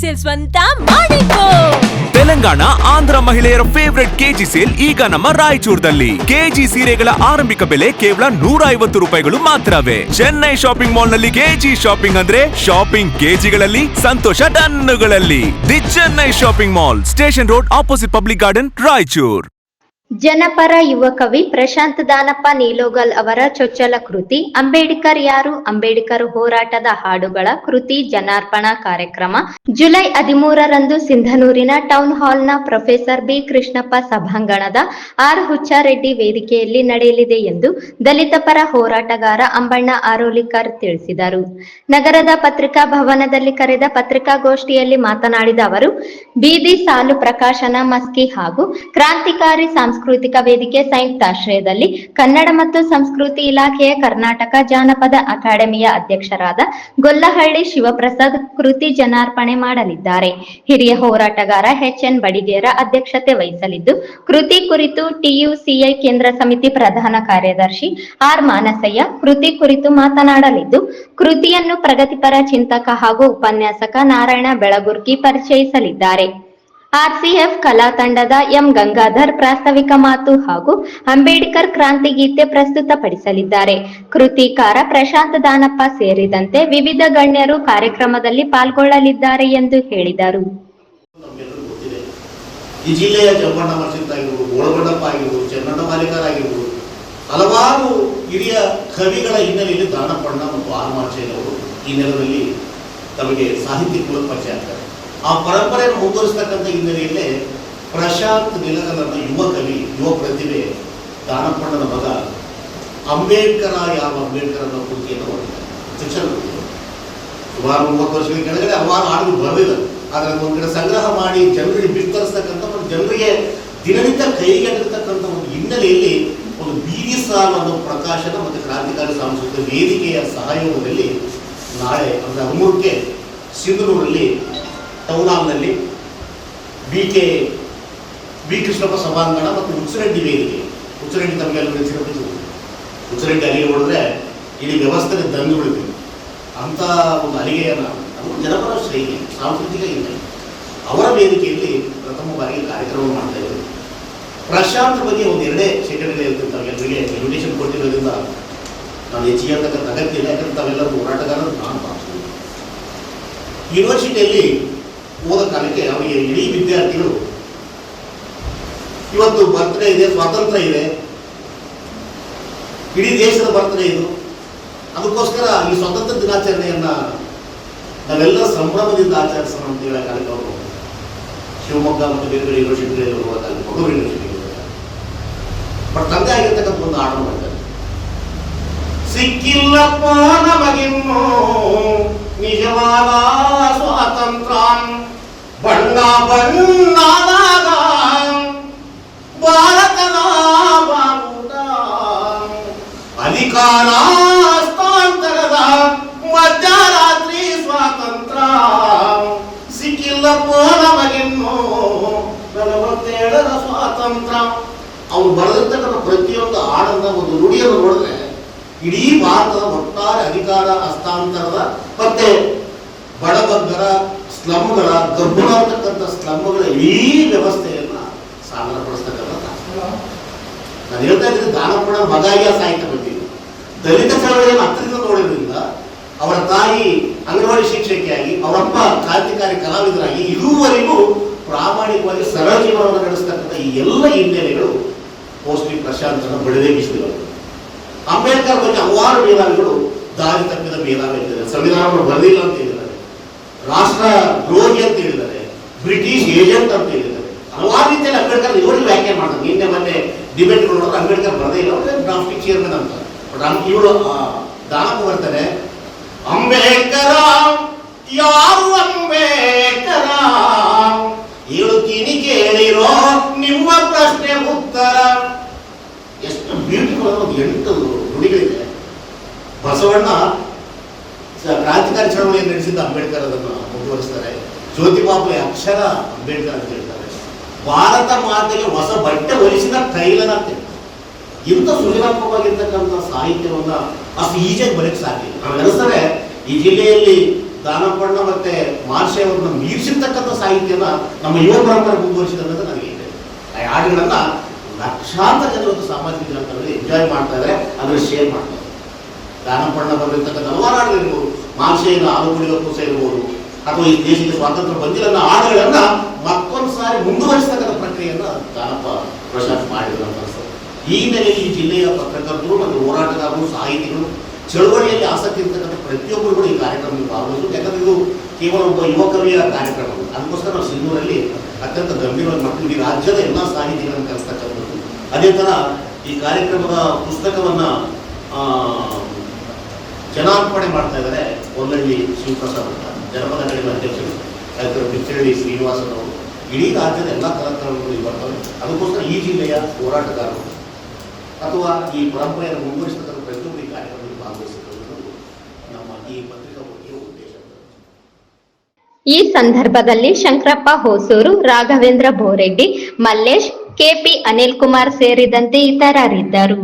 Sale ಸ್ವಂತ ಮಾಡಿಕೋ. ತೆಲಂಗಾಣ ಆಂಧ್ರ ಮಹಿಳೆಯರ ಫೇವರೆಟ್ ಕೆಜಿ ಸೇಲ್ ಈಗ ನಮ್ಮ ರಾಯಚೂರದಲ್ಲಿ. ಕೆಜಿ ಸೀರೆಗಳ ಆರಂಭಿಕ ಬೆಲೆ ಕೇವಲ 150 ರೂಪಾಯಿಗಳು ಮಾತ್ರವೇ. ಚೆನ್ನೈ ಶಾಪಿಂಗ್ ಮಾಲ್ ನಲ್ಲಿ ಕೆಜಿ ಶಾಪಿಂಗ್ ಅಂದ್ರೆ ಶಾಪಿಂಗ್ ಕೆಜಿಗಳಲ್ಲಿ, ಸಂತೋಷ ಟನ್ನುಗಳಲ್ಲಿ. The Chennai shopping mall, station road, opposite public garden, Raichur. ಜನಪರ ಯುವ ಕವಿ ಪ್ರಶಾಂತ್ ದಾನಪ್ಪ ನೀಲೋಗಲ್ ಅವರ ಚೊಚ್ಚಲ ಕೃತಿ ಅಂಬೇಡ್ಕರ್ ಯಾರು, ಅಂಬೇಡ್ಕರ್ ಹೋರಾಟದ ಹಾಡುಗಳ ಕೃತಿ ಜನಾರ್ಪಣಾ ಕಾರ್ಯಕ್ರಮ ಜುಲೈ 13ರಂದು ಸಿಂಧನೂರಿನ ಟೌನ್ ಹಾಲ್ನ ಪ್ರೊಫೆಸರ್ ಬಿ ಕೃಷ್ಣಪ್ಪ ಸಭಾಂಗಣದ ಆರ್ ಹುಚ್ಚಾರೆಡ್ಡಿ ವೇದಿಕೆಯಲ್ಲಿ ನಡೆಯಲಿದೆ ಎಂದು ದಲಿತ ಪರ ಹೋರಾಟಗಾರ ಅಂಬಣ್ಣ ಆರೋಲಿಕರ್ ತಿಳಿಸಿದರು. ನಗರದ ಪತ್ರಿಕಾ ಭವನದಲ್ಲಿ ಕರೆದ ಪತ್ರಿಕಾಗೋಷ್ಠಿಯಲ್ಲಿ ಮಾತನಾಡಿದ ಅವರು, ಬೀದಿ ಸಾಲು ಪ್ರಕಾಶನ ಮಸ್ಕಿ ಹಾಗೂ ಕ್ರಾಂತಿಕಾರಿ ಸಾಂಸ್ಕೃತಿಕ ವೇದಿಕೆ ಸಂಯುಕ್ತಾಶ್ರಯದಲ್ಲಿ ಕನ್ನಡ ಮತ್ತು ಸಂಸ್ಕೃತಿ ಇಲಾಖೆಯ ಕರ್ನಾಟಕ ಜಾನಪದ ಅಕಾಡೆಮಿಯ ಅಧ್ಯಕ್ಷರಾದ ಗೊಲ್ಲಹಳ್ಳಿ ಶಿವಪ್ರಸಾದ್ ಕೃತಿ ಜನಾರ್ಪಣೆ ಮಾಡಲಿದ್ದಾರೆ. ಹಿರಿಯ ಹೋರಾಟಗಾರ ಎಚ್.ಎನ್. ಬಡಿಗೇರ ಅಧ್ಯಕ್ಷತೆ ವಹಿಸಲಿದ್ದು, ಕೃತಿ ಕುರಿತು ಟಿಯುಸಿಐ ಕೇಂದ್ರ ಸಮಿತಿ ಪ್ರಧಾನ ಕಾರ್ಯದರ್ಶಿ ಆರ್. ಮಾನಸಯ್ಯ ಕೃತಿ ಕುರಿತು ಮಾತನಾಡಲಿದ್ದು, ಕೃತಿಯನ್ನು ಪ್ರಗತಿಪರ ಚಿಂತಕ ಹಾಗೂ ಉಪನ್ಯಾಸಕ ನಾರಾಯಣ ಬೆಳಗುರ್ಕಿ ಪರಿಚಯಿಸಲಿದ್ದಾರೆ. ಆರ್ಸಿಎಫ್ ಕಲಾ ತಂಡದ ಎಂ ಗಂಗಾಧರ್ ಪ್ರಾಸ್ತಾವಿಕ ಮಾತು ಹಾಗೂ ಅಂಬೇಡ್ಕರ್ ಕ್ರಾಂತಿ ಗೀತೆ ಪ್ರಸ್ತುತಪಡಿಸಲಿದ್ದಾರೆ. ಕೃತಿಕಾರ ಪ್ರಶಾಂತ್ ದಾನಪ್ಪ ಸೇರಿದಂತೆ ವಿವಿಧ ಗಣ್ಯರು ಕಾರ್ಯಕ್ರಮದಲ್ಲಿ ಪಾಲ್ಗೊಳ್ಳಲಿದ್ದಾರೆ ಎಂದು ಹೇಳಿದರು. ಈ ಜಿಲ್ಲೆಯ ಜಂಬಣ್ಣ ಮರ್ಚಿತ್ ಆಗಿರ್ಬೋದು, ಒಳಗೊಂಡಪ್ಪ ಆಗಿರ್ಬೋದು, ಚೆನ್ನಣ್ಣ ಮಾಲಿಕರ್ ಆಗಿರ್ಬೋದು, ಹಲವಾರು ಹಿರಿಯ ಕವಿಗಳ ಹಿನ್ನೆಲೆಯಲ್ಲಿ ದಾನಪ್ಪಣ್ಣ ಮತ್ತು ಆಲ್ಮಾಚೆಯವರು ಈ ನೆಲದಲ್ಲಿ ತಮಗೆ ಸಾಹಿತ್ಯ ಕುಲ ಪರಿಚಯ ಆಗ್ತಾರೆ. ಆ ಪರಂಪರೆಯನ್ನು ಮುಂದುವರಿಸತಕ್ಕಂಥ ಹಿನ್ನೆಲೆಯಲ್ಲೇ ಪ್ರಶಾಂತ್ ನೀಲಗಲ್ ಯುವ ಕವಿ, ಯುವ ಪ್ರತಿಭೆ ದಾನಪ್ಪಣ್ಣನ ಮಗ ಅಂಬೇಡ್ಕರ್ ಯಾವ ಅಂಬೇಡ್ಕರ್ ಅನ್ನೋ ಕೃತಿಯನ್ನು ಹೊರಡಿದ್ದಾರೆ. ಶಿಕ್ಷಣ ಸುಮಾರು 30 ವರ್ಷಗಳ ಕೆಳಗಡೆ ಹಲವಾರು ಹಾಡುಗಳು ಬರಲಿಲ್ಲ. ಆದರೆ ಒಂದು ಕಡೆ ಸಂಗ್ರಹ ಮಾಡಿ ಜನರಿಗೆ ಬಿತ್ತರಿಸ್ತಕ್ಕಂಥ ಒಂದು ಜನರಿಗೆ ದಿನನಿತ್ಯ ಕೈಗೆಟಕತಕ್ಕಂಥ ಒಂದು ಹಿನ್ನೆಲೆಯಲ್ಲಿ ಒಂದು ಬೀದಿ ಸಾಲು ಅನ್ನೋ ಪ್ರಕಾಶನ ಮತ್ತು ಕ್ರಾಂತಿಕಾರಿ ಸಾಂಸ್ಕೃತಿಕ ವೇದಿಕೆಯ ಸಹಯೋಗದಲ್ಲಿ ನಾಳೆ ಅಂದರೆ 13ಕ್ಕೆ ಸಿಂಧನೂರಲ್ಲಿ ಟೌನ್ ಹಾಲ್ನಲ್ಲಿ ಬಿ ಕೃಷ್ಣಪ್ಪ ಸಭಾಂಗಣ ಮತ್ತು ಹುಚ್ಚರೆಡ್ಡಿ ವೇದಿಕೆ. ಹುಚ್ಚರೆಡ್ಡಿ ತಮಗೆಲ್ಲ ನೆನೆಸಿರಬೇಕು. ಹುಚ್ಚರೆಡ್ಡಿ ಅಲ್ಲಿಗೆ ಹೊಡೆದ್ರೆ ಇಡೀ ವ್ಯವಸ್ಥೆ ದಂದು ಉಳಿತೀವಿ ಅಂತ ಒಂದು ಅಲಿಗೆಯನ್ನು ಜನಪರ ಶೈಲಿ, ಸಾಂಸ್ಕೃತಿಕ ಹಿನ್ನೆಲೆ ಅವರ ವೇದಿಕೆಯಲ್ಲಿ ಪ್ರಥಮ ಬಾರಿಗೆ ಕಾರ್ಯಕ್ರಮ ಮಾಡ್ತಾ ಇದ್ದಾರೆ. ಪ್ರಶಾಂತ್ ಬಗ್ಗೆ ಒಂದು 2 ಸೆಕೆಂಡ್ಗಳು ಹೇಳ್ತೀನಿ. ತಾವೆಲ್ಲರಿಗೆ ಇನ್ವಿಟೇಷನ್ ಕೊಟ್ಟಿರೋದ್ರಿಂದ ನಾನು ಹೆಚ್ಚಿಗೆ ಹೇಳ್ತಕ್ಕಂಥ ಅಗತ್ಯ ಇಲ್ಲ. ಯಾಕಂದ್ರೆ ತಾವೆಲ್ಲರೂ ಹೋರಾಟಗಾರರು. ನಾನು ಭಾವಿಸ್ತೀನಿ ಯೂನಿವರ್ಸಿಟಿಯಲ್ಲಿ ಓದೋ ಕಾಲಕ್ಕೆ ಅವರಿಗೆ ಇಡೀ ವಿದ್ಯಾರ್ಥಿಗಳು ಇವತ್ತು ಬರ್ತ್ಡೇ ಇದೆ, ಸ್ವಾತಂತ್ರ್ಯ ಇದೆ, ಇಡೀ ದೇಶದ ಬರ್ತ್ಡೇ ಇದು, ಅದಕ್ಕೋಸ್ಕರ ಈ ಸ್ವಾತಂತ್ರ್ಯ ದಿನಾಚರಣೆಯನ್ನ ನಾವೆಲ್ಲ ಸಂಭ್ರಮದಿಂದ ಆಚರಿಸೋಣ ಅಂತ ಹೇಳೋ ಕಾಲಕ್ಕೆ ಅವರು ಶಿವಮೊಗ್ಗ ಮತ್ತು ಬೇರೆ ಬೇರೆ ಯೂನಿವರ್ಸಿಟಿಗಳಲ್ಲಿ ಹೋಗುವ ಕಾಲಕ್ಕೆ ಮಗಳೂರು ಯೂನಿವರ್ಸಿಟಿಗೆ ಹೋಗುತ್ತಾರೆ. ಬಟ್ ತಂದೆ ಆಗಿರ್ತಕ್ಕಂಥ ಒಂದು ಆರ್ಡರ್ ಮಾಡ್ತಾರೆ. ಸಿಕ್ಕಿಲ್ಲಪ್ಪ ನಮಗಿನ್ನೂ ನಿಜವಾದ ಸ್ವಾತಂತ್ರ್ಯ, ಬಣ್ಣ ಬಣ್ಣದಾಗ ಭಾರತದ ಬಾವುಟ, ಅಧಿಕಾರ ಹಸ್ತಾಂತರದ ಮಧ್ಯರಾತ್ರಿ ಸ್ವಾತಂತ್ರ್ಯ, ಸಿಕ್ಕಿಲ್ಲಪ್ಪ ನಮಗಿನ್ನೂ 47ರ ಸ್ವಾತಂತ್ರ್ಯ. ಅವ್ರು ಬರೆದಿರ್ತಕ್ಕಂಥ ಪ್ರತಿಯೊಂದು ಹಾಡನ್ನ ಒಂದು ನುಡಿಯನ್ನು ನೋಡಿದ್ರೆ ಇಡೀ ಭಾರತದ ಒಟ್ಟಾರೆ ಅಧಿಕಾರ ಹಸ್ತಾಂತರದ ಮತ್ತೆ ಬಡಬಗ್ಗರ ಸ್ಲಮ್ಗಳ, ಗರ್ಭನಾಗ್ತಕ್ಕಂಥ ಸ್ಲಮ್ಗಳ ಇಡೀ ವ್ಯವಸ್ಥೆಯನ್ನ ಸಾಧನಪಡಿಸ್ತಕ್ಕಂಥ ನಾನು ಹೇಳ್ತಾ ಇದ್ದೀನಿ. ದಾನಪ್ಪನ ಮಗಾಗಿ ಸಾಹಿತ್ಯ ಬಂದಿದ್ದು ದಲಿತ ಚಳವಳಿಯನ್ನು ಹತ್ತಿರದಿಂದ ನೋಡಿದ್ರಿಂದ ಅವರ ತಾಯಿ ಅಂಗನವಾಡಿ ಶಿಕ್ಷಕಿಯಾಗಿ, ಅವರಪ್ಪ ಕ್ರಾಂತಿಕಾರಿ ಕಲಾವಿದರಾಗಿ ಇದುವರೆಗೂ ಪ್ರಾಮಾಣಿಕವಾಗಿ ಸರಳ ಜೀವನವನ್ನು ನಡೆಸ್ತಕ್ಕಂಥ ಈ ಎಲ್ಲ ಹಿನ್ನೆಲೆಗಳು ಮೋಸ್ಟ್ಲಿ ಪ್ರಶಾಂತನ ಬಡಿದೇಗಿಸಿದವರು. ಅಂಬೇಡ್ಕರ್ ಬಗ್ಗೆ ಹಲವಾರು ಮೇಧಾವಿಗಳು ದಾರಿ ತಪ್ಪಿದ ಮೇಧಾವಿ ಅಂತಿದ್ದಾರೆ. ಸಂವಿಧಾನವನ್ನು ಬರೆದಿಲ್ಲ ಅಂತ ಹೇಳಿದ್ದಾರೆ, ರಾಷ್ಟ್ರ ದ್ರೋಹಿ ಅಂತ ಹೇಳಿದ್ದಾರೆ, ಬ್ರಿಟಿಷ್ ಏಜೆಂಟ್ ಅಂತ ಹೇಳಿದ್ದಾರೆ. ಹಲವಾರು ರೀತಿಯಲ್ಲಿ ಅಂಬೇಡ್ಕರ್ ಇವರಿಗೆ ವ್ಯಾಖ್ಯಾನ ಮಾಡ್ತಾರೆ. ನಿನ್ನೆ ಮೊನ್ನೆ ಡಿಬೇಟ್ಗಳು ನೋಡಿದ್ರೆ ಅಂಬೇಡ್ಕರ್ ಬರದೇ ಇಲ್ಲ, ಅವ್ರೆ ಡ್ರಾಫ್ಟಿಂಗ್ ಚೇರ್ಮನ್ ಅಂತ. ಬಟ್ ಇವಳು ದಾನಪ್ಪ ಬರ್ತಾರೆ, ಅಂಬೇಡ್ಕರ ಯಾರು ಅಂಬೇಡ್ಕರ ಹೇಳುತ್ತೀನಿ ಕೇಳಿರೋ ನಿಮ್ಮ ಪ್ರಶ್ನೆ ಉತ್ತರ. ಎಷ್ಟು ಬ್ಯೂಟಿಫುಲ್ ಅನ್ನೋ 8 ನುಡಿಗಳಿದೆ. ಬಸವಣ್ಣ ಕ್ರಾಂತಿಕಾರಿ ಚಳವಳಿಯನ್ನು ನಡೆಸಿದ್ದ ಅಂಬೇಡ್ಕರ್ ಅದನ್ನು ಮುಂದುವರಿಸ್ತಾರೆ. ಜ್ಯೋತಿಬಾಪುಲೆ ಅಕ್ಷರ ಅಂಬೇಡ್ಕರ್ ಅಂತ ಹೇಳ್ತಾರೆ. ಭಾರತ ಮಾತೆಗೆ ಹೊಸ ಬಟ್ಟೆ ಹೊಲಿಸಿದ ಟೈಲರ್ ಅಂತ ಹೇಳ್ತಾರೆ. ಇಂಥ ಸೃಜನಾತ್ಮಕವಾಗಿರ್ತಕ್ಕಂಥ ಸಾಹಿತ್ಯವನ್ನ ಅಷ್ಟು ಈಜಿಯಾಗಿ ಬರೆಯಕ್ಕೆ ಸಾಧ್ಯ. ನನಗೆ ಅನಿಸ್ತಾರೆ ಈ ಜಿಲ್ಲೆಯಲ್ಲಿ ದಾನಪ್ಪಣ್ಣ ಮತ್ತೆ ಮಾರ್ಷೆ ಅವರನ್ನ ಮೀರಿಸಿರ್ತಕ್ಕಂಥ ಸಾಹಿತ್ಯನ ನಮ್ಮ ಯುವ ಪರಂಪರೆ ಮುಂದುವರಿಸಿದಂತ ನನಗೆ ಇದೆ. ಆ ಹಾಡುಗಳನ್ನ ಲಕ್ಷಾಂತರ ಜನರು ಸಾಮಾಜಿಕ ಜಾಲತಾಣದಲ್ಲಿ ಎಂಜಾಯ್ ಮಾಡ್ತಾ ಇದ್ದಾರೆ, ಅದನ್ನು ಶೇರ್ ಮಾಡ್ತಾರೆ. ದಾನಪ್ಪಣ್ಣ ಬರೆದಿರ್ತಕ್ಕಂಥ ಹಲವಾರು ಹಾಡುಗಳಿರ್ಬೋದು, ಮಾರ್ಷೆಯನ್ನು ಹಾಲು ಕುಡಿಯುವ ಕೂಸ ಇರ್ಬೋದು, ಅಥವಾ ಈ ದೇಶಕ್ಕೆ ಸ್ವಾತಂತ್ರ್ಯ ಬಂದಿಲ್ಲ ಹಾಡುಗಳನ್ನ ಮತ್ತೊಂದು ಸಾರಿ ಮುಂದುವರಿಸತಕ್ಕಂಥ ಪ್ರಕ್ರಿಯೆಯನ್ನ ದಾನಪ್ಪ ಪ್ರಶಾಂತ್ ಮಾಡಿದ್ರು ಅಂತ ಅನಿಸ್ತದೆ. ಈ ಹಿನ್ನೆಲೆಯಲ್ಲಿ ಈ ಜಿಲ್ಲೆಯ ಪತ್ರಕರ್ತರು ಮತ್ತು ಹೋರಾಟಗಾರರು, ಸಾಹಿತಿಗಳು, ಚಳುವಳಿಯಲ್ಲಿ ಆಸಕ್ತಿ ಇರ್ತಕ್ಕಂಥ ಪ್ರತಿಯೊಬ್ಬರು ಕೂಡ ಈ ಕಾರ್ಯಕ್ರಮದಲ್ಲಿ ಭಾಗವಹಿಸಬೇಕು. ಯಾಕಂದ್ರೆ ಇದು ಕೇವಲ ಒಬ್ಬ ಯುವ ಕವಿಯ ಕಾರ್ಯಕ್ರಮ. ಅದಕ್ಕೋಸ್ಕರ ನಾವು ಸಿಂಧೂರಲ್ಲಿ ಅತ್ಯಂತ ಗಂಭೀರವಾಗಿ ಮಾಡ್ತೀವಿ. ಈ ರಾಜ್ಯದ ಎಲ್ಲ ಸಾಹಿತಿಗಳನ್ನು ಕಲಿಸ್ತಕ್ಕಂಥದ್ದು. ಅದೇ ಥರ ಈ ಕಾರ್ಯಕ್ರಮದ ಪುಸ್ತಕವನ್ನ ಜನಾರ್ಪಣೆ ಮಾಡ್ತಾ ಇದ್ದಾರೆ ಹೊನ್ನಳ್ಳಿ ಶಿವಪ್ರಸಾದ್ ಅಂತ, ಜನಪದ ಅಕಾಡೆಮಿ ಅಧ್ಯಕ್ಷರು, ಡಾಕ್ಟರ್ ಬಿಚ್ಚರಳ್ಳಿ ಶ್ರೀನಿವಾಸನ್ ಅವರು. ಇಡೀ ರಾಜ್ಯದ ಎಲ್ಲ ಕಲಾಕಾರರು ಬರ್ತವೆ. ಅದಕ್ಕೋಸ್ಕರ ಈ ಜಿಲ್ಲೆಯ ಹೋರಾಟಗಾರರು ಅಥವಾ ಈ ಪರಂಪರೆಯನ್ನು ಮುಂದುವರಿಸತಕ್ಕಂಥ ಪ್ರತಿಯೊಬ್ಬರು ಈ ಕಾರ್ಯಕ್ರಮದಲ್ಲಿ ಭಾಗವಹಿಸತಕ್ಕಂಥದ್ದು ನಮ್ಮ ಈ ಪತ್ರಿಕಾ ಬಗ್ಗೆ ಉದ್ದೇಶ. ಈ ಸಂದರ್ಭದಲ್ಲಿ ಶಂಕರಪ್ಪ ಹೊಸೂರು, ರಾಘವೇಂದ್ರ ಬೋರೆಡ್ಡಿ, ಮಲ್ಲೇಶ್, ಕೆಪಿ ಅನಿಲ್ ಕುಮಾರ್ ಸೇರಿದಂತೆ ಇತರರಿದ್ದರು.